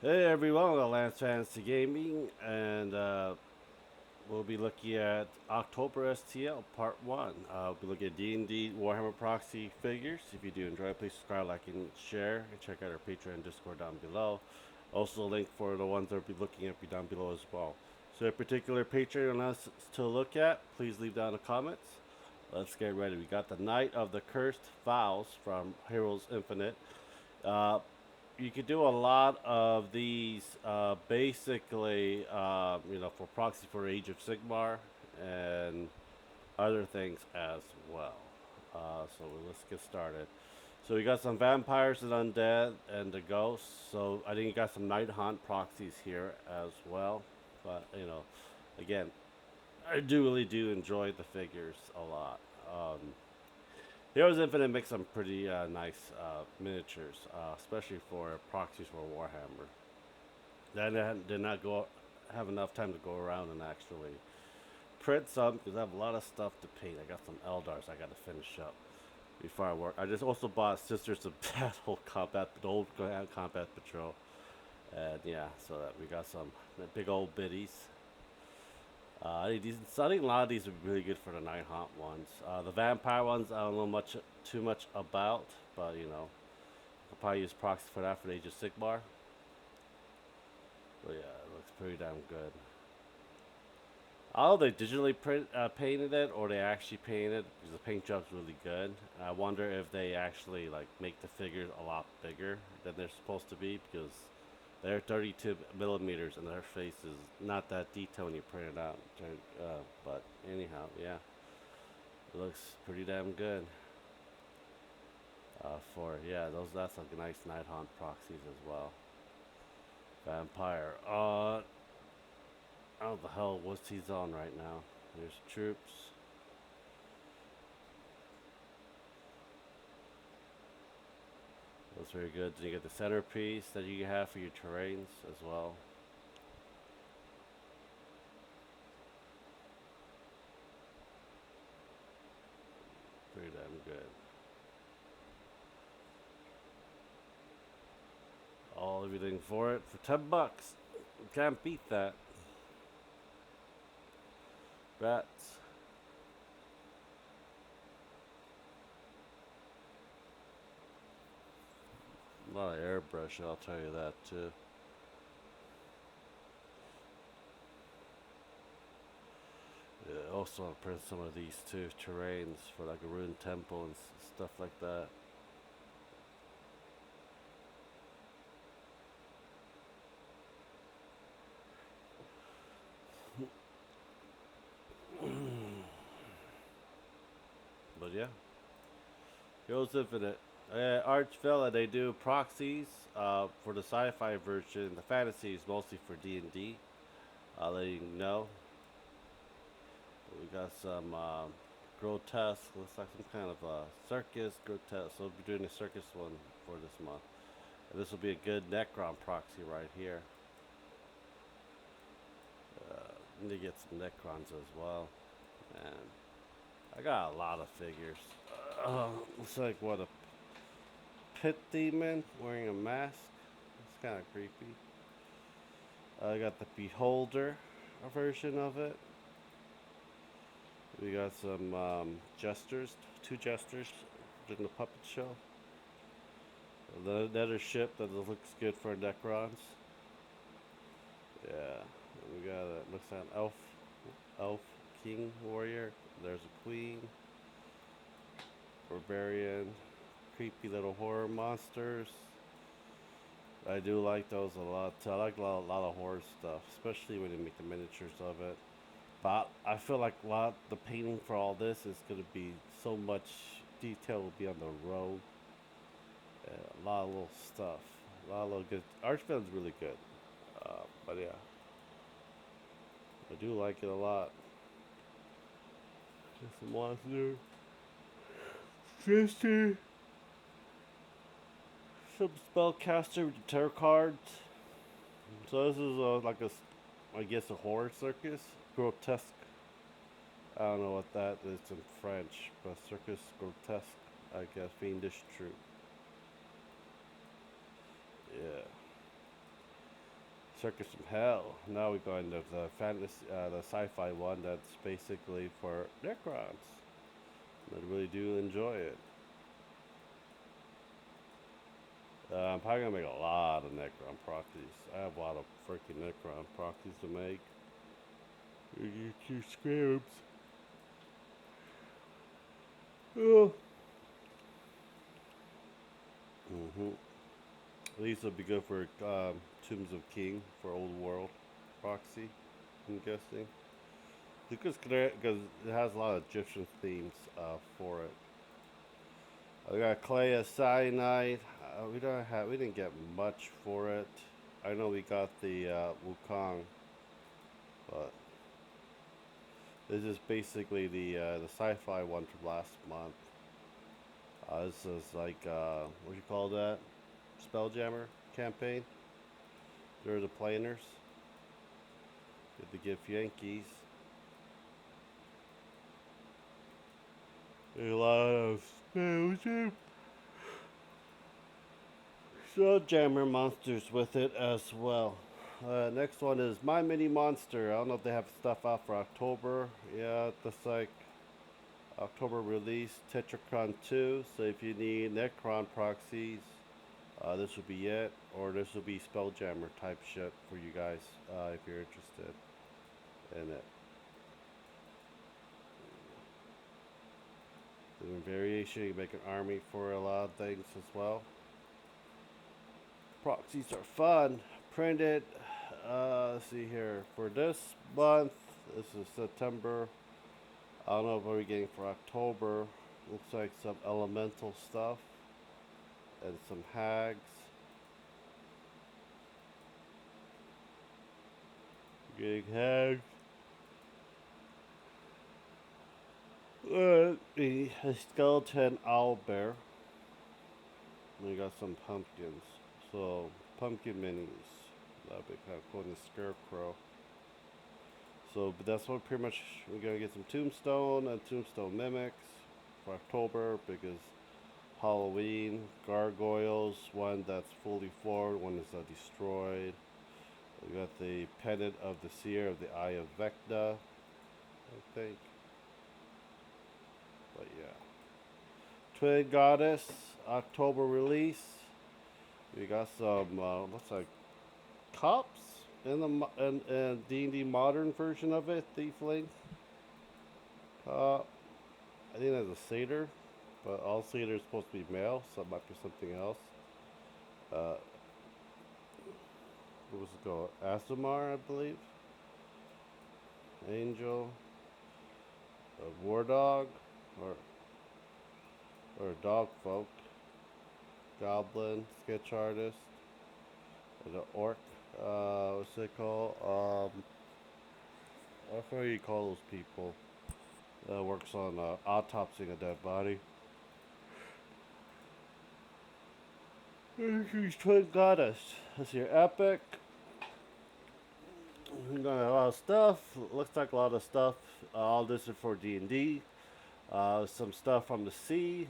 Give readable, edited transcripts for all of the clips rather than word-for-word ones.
Hey everyone, welcome to Lance Fantasy Gaming, and we'll be looking at October STL Part 1. We'll be looking at D&D Warhammer Proxy figures. If you do enjoy, please subscribe, like, and share, and check out our Patreon and Discord down below. Also, the link for the ones that we'll be looking at be down below as well. So a particular Patreon on us to look at, please leave down the comments. Let's get ready. We got the Knight of the Cursed Vows from Heroes Infinite. Uh, you could do a lot of these basically, for proxy for Age of Sigmar and other things as well. So let's get started. So we got some vampires and undead and the ghosts. So I think you got some night hunt proxies here as well. But again, I really do enjoy the figures a lot. Heroes Infinite makes some pretty nice miniatures, especially for proxies for Warhammer. Did not go have enough time to go around and actually print some because I have a lot of stuff to paint. I got some Eldars I got to finish up before I work. I just also bought Sisters of Battle Combat, the old Combat Patrol, and yeah, so that we got some big old biddies. I think a lot of these are really good for the night hunt ones. The vampire ones, I don't know too much about, but I'll probably use proxy for that for the Age of Sigmar. But yeah, it looks pretty damn good. I don't know if they digitally painted it or they actually painted it because the paint job's really good. I wonder if they actually like make the figures a lot bigger than they're supposed to be because they're 32 millimeters and their face is not that detailed when you print it out. But anyhow, yeah, it looks pretty damn good. That's like nice night hunt proxies as well. Vampire. How the hell what's he's on right now? There's troops. That's very good. Then you get the centerpiece that you have for your terrains as well. Pretty damn good. Everything for it for $10. You can't beat that. Rats. A lot of airbrush, I'll tell you that too. Yeah, also I'll print some of these too, terrains for like a ruined temple and stuff like that. But yeah, Heroes Infinite. Archvilla, they do proxies for the sci-fi version. The fantasy is mostly for D&D. I'll let you know. We got some grotesque, looks like some kind of circus grotesque. So we'll be doing a circus one for this month. And this will be a good Necron proxy right here. Need to get some Necrons as well. And I got a lot of figures. Looks like what a pit demon wearing a mask. It's kind of creepy. I got the Beholder version of it. We got some jesters, two jesters in the puppet show. Another ship that looks good for Necrons. Yeah, we got looks like an elf king warrior. There's a queen, barbarian, creepy little horror monsters. I do like those a lot. I like a lot of horror stuff, especially when you make the miniatures of it. But I feel like the painting for all this is gonna be so much detail will be on the road. A lot of little stuff, a lot of little good. Archfield's really good, but yeah, I do like it a lot. Just some monster, Tristan, some spellcaster with the tarot cards. So this is I guess a horror circus, grotesque. I don't know what that is in French, but circus grotesque. I guess fiendish troop. Yeah. Circus from Hell. Now we're going to the fantasy, the sci-fi one that's basically for Necrons. I really do enjoy it. I'm probably gonna make a lot of Necron proxies. I have a lot of freaking Necron proxies to make. You get your scripts. Oh. Mhm. These would be good for Tombs of King for Old World proxy. I'm guessing because it has a lot of Egyptian themes for it. I got Clay Cyanide. We didn't get much for it. I know we got the Wukong, but this is basically the sci-fi one from last month. This is like what do you call that? Spelljammer campaign. They're the planers. Get the gift Yankees. A lot of Spelljammer monsters with it as well. Next one is My Mini Monster. I don't know if they have stuff out for October. Yeah, that's like October release. Tetracron 2. So if you need Necron proxies, this will be it. Or this will be Spelljammer type shit for you guys if you're interested in it. In variation, you make an army for a lot of things as well. Proxies are fun. Printed. Let's see here. For this month, this is September. I don't know what we're getting for October. Looks like some elemental stuff and some hags. Getting hags. A skeleton owl bear. We got some pumpkins. So pumpkin minis. That'd be kind of cool. And the scarecrow. So, but that's what pretty much we're gonna get some tombstone and tombstone mimics for October because Halloween gargoyles. One that's fully formed. One is destroyed. We got the pendant of the seer of the eye of Vecna. I think. But yeah. Twin Goddess, October release. We got some, looks like cops in the D&D modern version of it, Thiefling. I think that's a satyr, but all satyrs are supposed to be male, so it might be something else. Uh, what was it called? Asimar, I believe. Angel, a war dog, or a dog folk. Goblin, sketch artist, and an orc. What's it called? I forget what you call those people. That works on autopsying a dead body. She's Twin Goddess. That's your epic. We got a lot of stuff. Looks like a lot of stuff. All this is for D&D. Some stuff from the sea.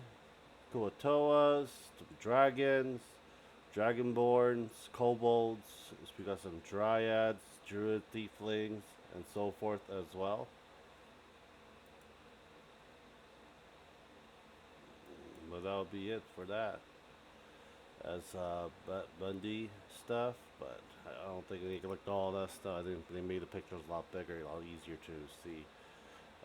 Kuatoas, some dragons, dragonborns, kobolds. We got some dryads, druid tieflings, and so forth as well. But that'll be it for that. As Bundy stuff, but I don't think they can look at all that stuff. I think they made the pictures a lot bigger, a lot easier to see.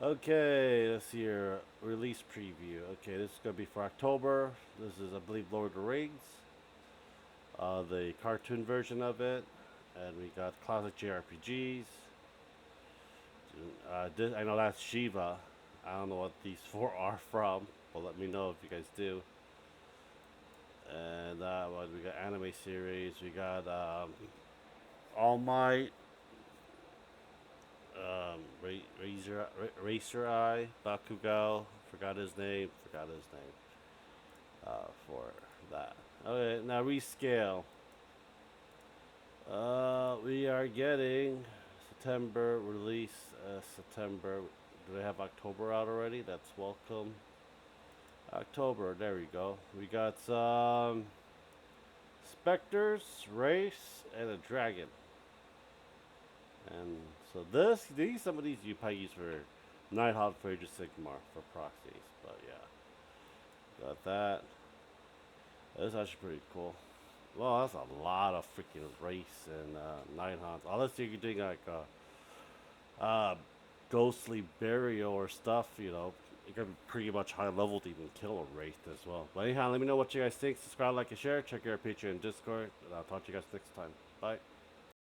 Okay, let's see your release preview. Okay, this is gonna be for October. This is, I believe, Lord of the Rings, the cartoon version of it, and we got classic JRPGs. I know that's Shiva. I don't know what these four are from, but let me know if you guys do. And what we got anime series. We got All Might, Racer Eye, Bakugo. Forgot his name. For that. Okay, now rescale. We are getting September release. September. Do they have October out already? That's welcome. October. There we go. We got some specters, race, and a dragon. And so some of these you probably use for Nighthawk for Age of Sigmar for proxies. But yeah, got that. That's actually pretty cool. Well, that's a lot of freaking race and Nighthawks. Unless you're doing like ghostly burial or stuff, you gotta be pretty much high level to even kill a wraith as well. But anyhow, let me know what you guys think. Subscribe, like, and share. Check your Patreon and Discord. And I'll talk to you guys next time. Bye.